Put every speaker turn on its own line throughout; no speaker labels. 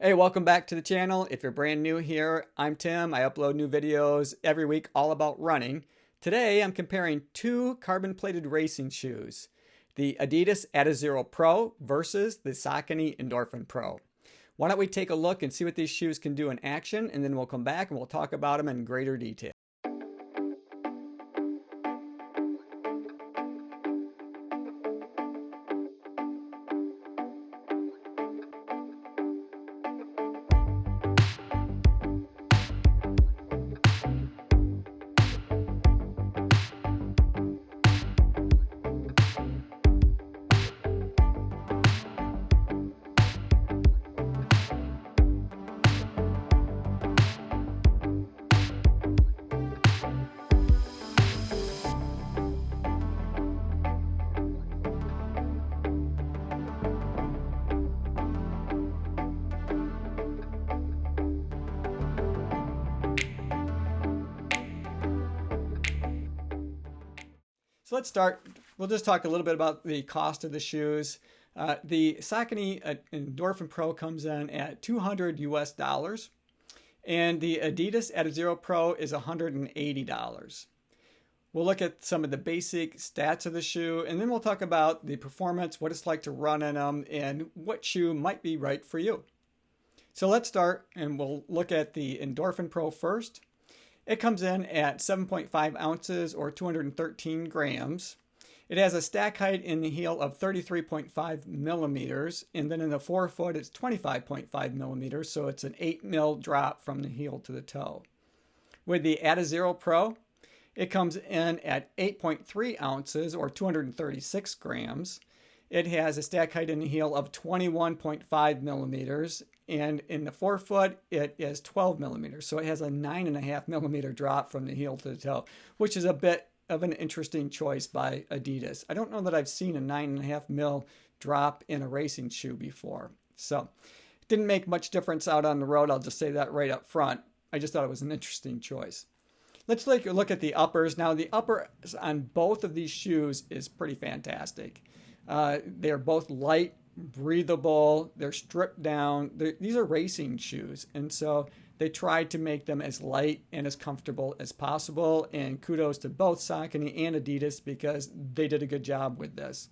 Hey, welcome back to the channel. If you're brand new here, I'm Tim. I upload new videos every week all about running. Today, I'm comparing two carbon-plated racing shoes, the Adidas Adizero Pro versus the Saucony Endorphin Pro. Why don't we take a look and see what these shoes can do in action, and then we'll come back and we'll talk about them in greater detail. So let's start. We'll just talk a little bit about the cost of the shoes. The Saucony Endorphin Pro comes in at $200 US, and the Adidas Adizero Pro is $180. We'll look at some of the basic stats of the shoe, and then we'll talk about the performance, what it's like to run in them, and what shoe might be right for you. So let's start, and we'll look at the Endorphin Pro first. It comes in at 7.5 ounces or 213 grams. It has a stack height in the heel of 33.5 millimeters, and then in the forefoot it's 25.5 millimeters, so it's an 8 mil drop from the heel to the toe. With the Adizero Pro, it comes in at 8.3 ounces or 236 grams. It has a stack height in the heel of 21.5 millimeters, and in the forefoot, it is 12 millimeters. So it has a 9.5 millimeter drop from the heel to the toe, which is a bit of an interesting choice by Adidas. I don't know that I've seen a 9.5 mil drop in a racing shoe before. So it didn't make much difference out on the road. I'll just say that right up front. I just thought it was an interesting choice. Let's take a look at the uppers. Now, the uppers on both of these shoes is pretty fantastic. They're both light, breathable, they're stripped down. These are racing shoes, and so they tried to make them as light and as comfortable as possible, and kudos to both Saucony and Adidas because they did a good job with this.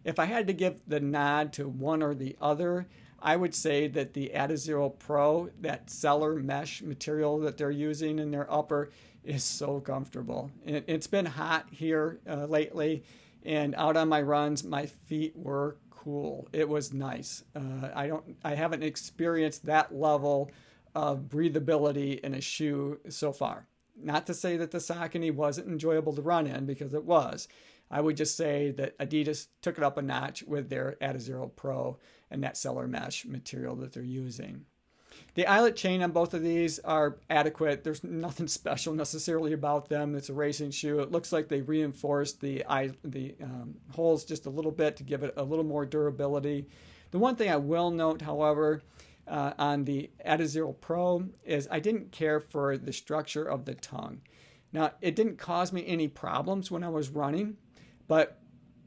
If I had to give the nod to one or the other, I would say that the Adizero Pro, that cellar mesh material that they're using in their upper, is so comfortable. It's been hot here lately, and out on my runs, my feet were cool. It was nice. I haven't experienced that level of breathability in a shoe so far. Not to say that the Saucony wasn't enjoyable to run in, because it was. I would just say that Adidas took it up a notch with their Adizero Pro and that cellar mesh material that they're using. The eyelet chain on both of these are adequate. There's nothing special necessarily about them. It's a racing shoe. It looks like they reinforced the holes just a little bit to give it a little more durability. The one thing I will note, however, on the Adizero Pro is I didn't care for the structure of the tongue. Now, it didn't cause me any problems when I was running, but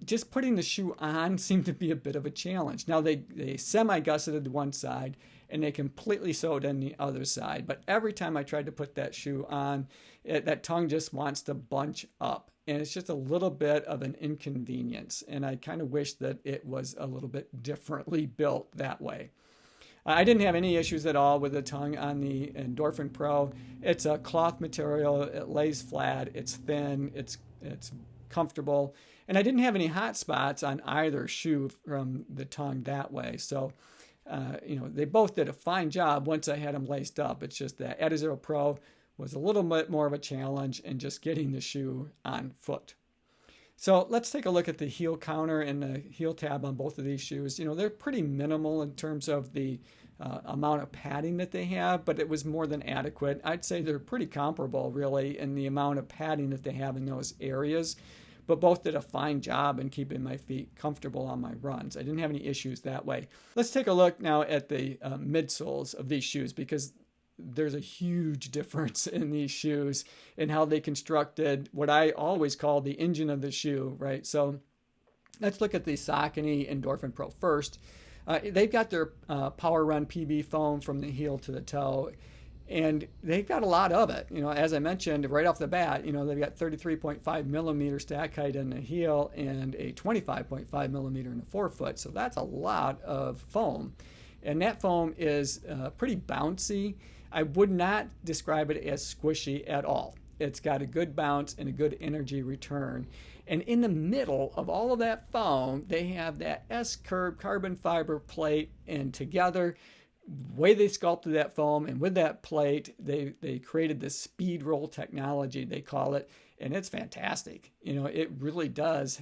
just putting the shoe on seemed to be a bit of a challenge. Now, they semi-gusseted one side, and they completely sewed in the other side. But every time I tried to put that shoe on, that tongue just wants to bunch up. And it's just a little bit of an inconvenience. And I kind of wish that it was a little bit differently built that way. I didn't have any issues at all with the tongue on the Endorphin Pro. It's a cloth material. It lays flat. It's thin. It's comfortable. And I didn't have any hot spots on either shoe from the tongue that way. So they both did a fine job once I had them laced up. It's just that Adizero Pro was a little bit more of a challenge in just getting the shoe on foot. So let's take a look at the heel counter and the heel tab on both of these shoes. They're pretty minimal in terms of the amount of padding that they have, but it was more than adequate. I'd say they're pretty comparable, really, in the amount of padding that they have in those areas. But both did a fine job in keeping my feet comfortable on my runs. I didn't have any issues that way. Let's take a look now at the midsoles of these shoes, because there's a huge difference in these shoes and how they constructed what I always call the engine of the shoe, right? So let's look at the Saucony Endorphin Pro first. They've got their PWRRUN PB foam from the heel to the toe, and they've got a lot of it. As I mentioned right off the bat, they've got 33.5 millimeter stack height in the heel and a 25.5 millimeter in the forefoot. So that's a lot of foam. And that foam is pretty bouncy. I would not describe it as squishy at all. It's got a good bounce and a good energy return. And in the middle of all of that foam, they have that S-curve carbon fiber plate, and together, the way they sculpted that foam and with that plate, they created this speed roll technology, they call it, and it's fantastic. It really does.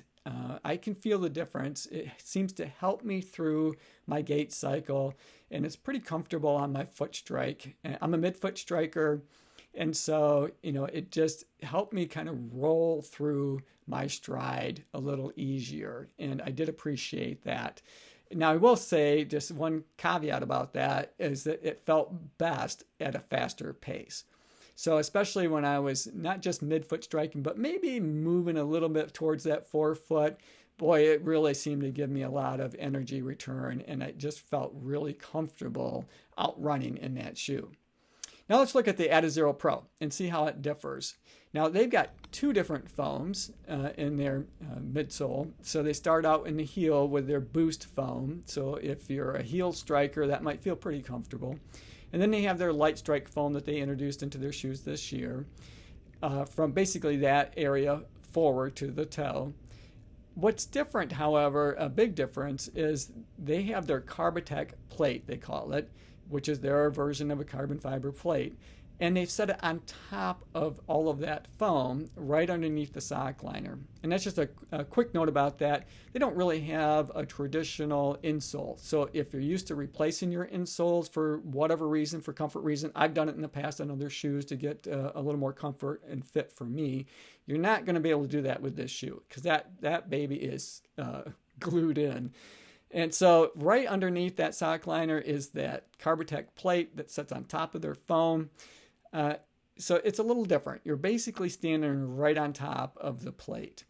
I can feel the difference. It seems to help me through my gait cycle, and it's pretty comfortable on my foot strike. I'm a midfoot striker, and so, it just helped me kind of roll through my stride a little easier, and I did appreciate that. Now, I will say just one caveat about that is that it felt best at a faster pace. So especially when I was not just midfoot striking, but maybe moving a little bit towards that forefoot, boy, it really seemed to give me a lot of energy return, and I just felt really comfortable outrunning in that shoe. Now let's look at the Adizero Pro and see how it differs. Now they've got two different foams in their midsole. So they start out in the heel with their boost foam. So if you're a heel striker, that might feel pretty comfortable. And then they have their Lightstrike foam that they introduced into their shoes this year, from basically that area forward to the toe. What's different, however, a big difference, is they have their Carbitex plate, they call it, which is their version of a carbon fiber plate. And they've set it on top of all of that foam right underneath the sock liner. And that's just a quick note about that. They don't really have a traditional insole. So if you're used to replacing your insoles for whatever reason, for comfort reason, I've done it in the past on other shoes to get a little more comfort and fit for me. You're not going to be able to do that with this shoe, because that baby is glued in. And so right underneath that sock liner is that Carbitex plate that sits on top of their foam. So it's a little different. You're basically standing right on top of the plate.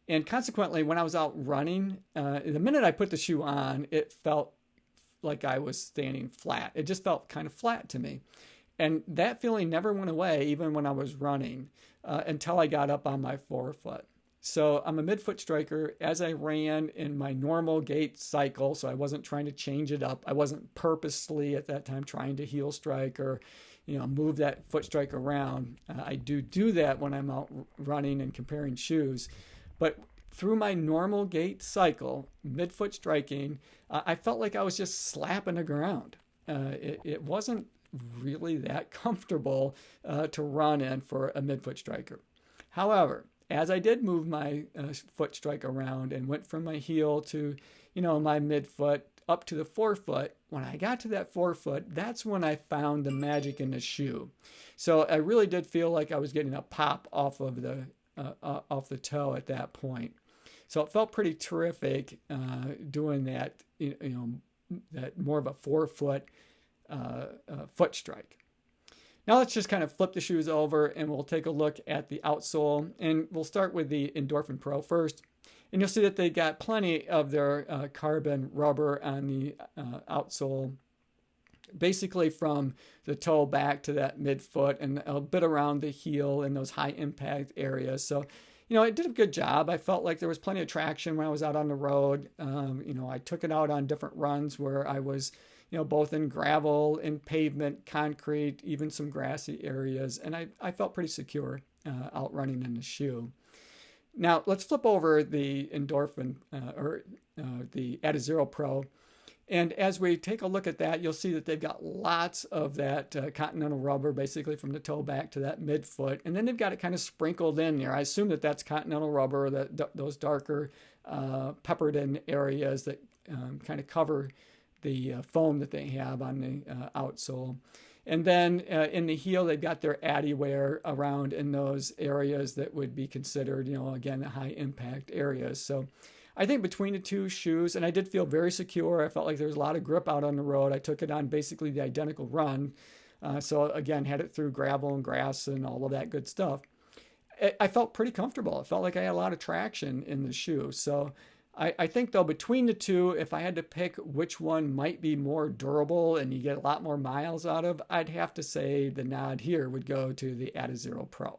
And consequently, when I was out running, the minute I put the shoe on, it felt like I was standing flat. It just felt kind of flat to me. And that feeling never went away, even when I was running, until I got up on my forefoot. So I'm a midfoot striker. As I ran in my normal gait cycle, so I wasn't trying to change it up. I wasn't purposely at that time trying to heel strike or, move that foot strike around. I do that when I'm out running and comparing shoes. But through my normal gait cycle, midfoot striking, I felt like I was just slapping the ground. It wasn't really that comfortable to run in for a midfoot striker. However, as I did move my foot strike around and went from my heel to, my midfoot up to the forefoot, when I got to that forefoot, that's when I found the magic in the shoe. So I really did feel like I was getting a pop off of the toe at that point. So it felt pretty terrific doing that, that more of a forefoot foot strike. Now let's just kind of flip the shoes over and we'll take a look at the outsole, and we'll start with the Endorphin Pro first. And you'll see that they got plenty of their carbon rubber on the outsole, basically from the toe back to that midfoot and a bit around the heel in those high impact areas. So, it did a good job. I felt like there was plenty of traction when I was out on the road. I took it out on different runs where I was both in gravel, in pavement, concrete, even some grassy areas. And I felt pretty secure out running in the shoe. Now, let's flip over the Endorphin the Adizero Pro. And as we take a look at that, you'll see that they've got lots of that continental rubber, basically from the toe back to that midfoot. And then they've got it kind of sprinkled in there. I assume that that's continental rubber, those darker peppered in areas that kind of cover the foam that they have on the outsole. And then in the heel, they've got their Adiwear around in those areas that would be considered, again, high impact areas. So I think between the two shoes, and I did feel very secure. I felt like there was a lot of grip out on the road. I took it on basically the identical run. So again, had it through gravel and grass and all of that good stuff. I felt pretty comfortable. I felt like I had a lot of traction in the shoe. So I think, though, between the two, if I had to pick which one might be more durable and you get a lot more miles out of, I'd have to say the nod here would go to the Adizero Pro.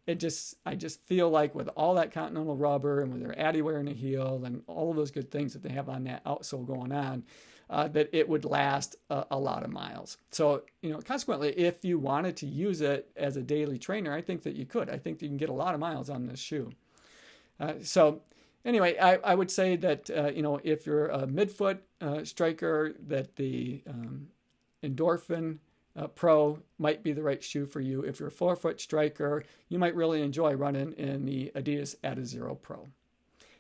I just feel like with all that Continental rubber and with their Adiwear in the heel and all of those good things that they have on that outsole going on, that it would last a lot of miles. So, consequently, if you wanted to use it as a daily trainer, I think that you could. I think that you can get a lot of miles on this shoe. So anyway, I would say that, if you're a midfoot striker, that the Endorphin Pro might be the right shoe for you. If you're a forefoot striker, you might really enjoy running in the Adidas Adizero Pro.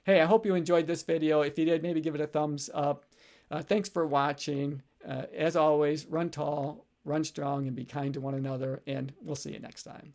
Hey, I hope you enjoyed this video. If you did, maybe give it a thumbs up. Thanks for watching. As always, run tall, run strong, and be kind to one another, and we'll see you next time.